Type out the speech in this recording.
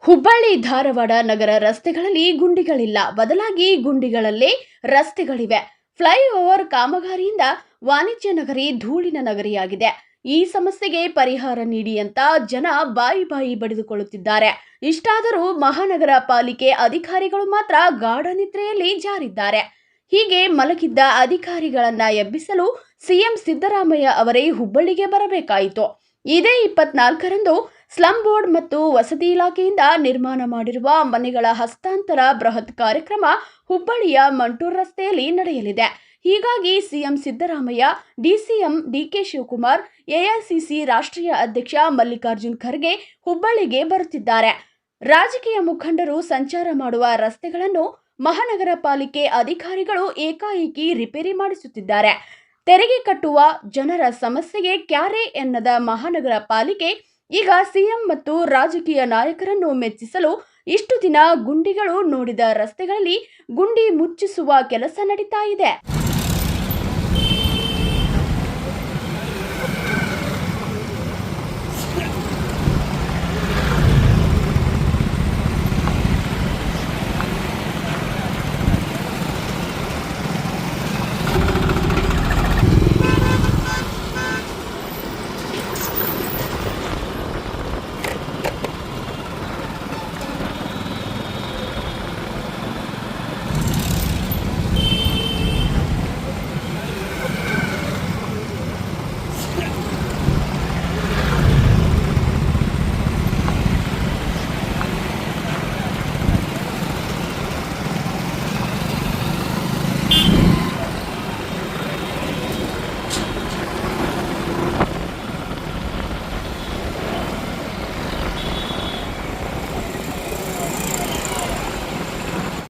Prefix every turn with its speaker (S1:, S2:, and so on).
S1: ಹುಬ್ಬಳ್ಳಿ ಧಾರವಾಡ ನಗರ ರಸ್ತೆಗಳಲ್ಲಿ ಗುಂಡಿಗಳಿಲ್ಲ, ಬದಲಾಗಿ ಗುಂಡಿಗಳಲ್ಲೇ ರಸ್ತೆಗಳಿವೆ. ಫ್ಲೈಓವರ್ ಕಾಮಗಾರಿಯಿಂದ ವಾಣಿಜ್ಯ ನಗರಿ ಧೂಳಿನ ನಗರಿಯಾಗಿದೆ. ಈ ಸಮಸ್ಯೆಗೆ ಪರಿಹಾರ ನೀಡಿ ಅಂತ ಜನ ಬಾಯಿ ಬಾಯಿ ಬಡಿದುಕೊಳ್ಳುತ್ತಿದ್ದಾರೆ. ಇಷ್ಟಾದರೂ ಮಹಾನಗರ ಪಾಲಿಕೆ ಅಧಿಕಾರಿಗಳು ಮಾತ್ರ ಗಾಢ ನಿದ್ರೆಯಲ್ಲಿ ಜಾರಿದ್ದಾರೆ. ಹೀಗೆ ಮಲಗಿದ್ದ ಅಧಿಕಾರಿಗಳನ್ನ ಎಬ್ಬಿಸಲು ಸಿಎಂ ಸಿದ್ದರಾಮಯ್ಯ ಅವರೇ ಹುಬ್ಬಳ್ಳಿಗೆ ಬರಬೇಕಾಯಿತು. ಇದೇ 24ರಂದು ಸ್ಲಂ ಬೋರ್ಡ್ ಮತ್ತು ವಸತಿ ಇಲಾಖೆಯಿಂದ ನಿರ್ಮಾಣ ಮಾಡಿರುವ ಮನೆಗಳ ಹಸ್ತಾಂತರ ಬೃಹತ್ ಕಾರ್ಯಕ್ರಮ ಹುಬ್ಬಳ್ಳಿಯ ಮಂಟೂರ್ ರಸ್ತೆಯಲ್ಲಿ ನಡೆಯಲಿದೆ. ಹೀಗಾಗಿ CM Siddaramaiah, DCM DK Shivakumar, AICC ರಾಷ್ಟ್ರೀಯ ಅಧ್ಯಕ್ಷ ಮಲ್ಲಿಕಾರ್ಜುನ್ ಖರ್ಗೆ ಹುಬ್ಬಳ್ಳಿಗೆ ಬರುತ್ತಿದ್ದಾರೆ. ರಾಜಕೀಯ ಮುಖಂಡರು ಸಂಚಾರ ಮಾಡುವ ರಸ್ತೆಗಳನ್ನು ಮಹಾನಗರ ಪಾಲಿಕೆ ಅಧಿಕಾರಿಗಳು ಏಕಾಏಕಿ ರಿಪೇರಿ ಮಾಡಿಸುತ್ತಿದ್ದಾರೆ. ತೆರಿಗೆ ಕಟ್ಟುವ ಜನರ ಸಮಸ್ಯೆಗೆ ಕ್ಯಾರೆ ಎನ್ನದ ಮಹಾನಗರ ಪಾಲಿಕೆ ಈಗ ಸಿಎಂ ಮತ್ತು ರಾಜಕೀಯ ನಾಯಕರನ್ನು ಮೆಚ್ಚಿಸಲು ಇಷ್ಟು ದಿನ ಗುಂಡಿಗಳು ನೋಡಿದ ರಸ್ತೆಗಳಲ್ಲಿ ಗುಂಡಿ ಮುಚ್ಚಿಸುವ ಕೆಲಸ ನಡೀತಾ ಇದೆ.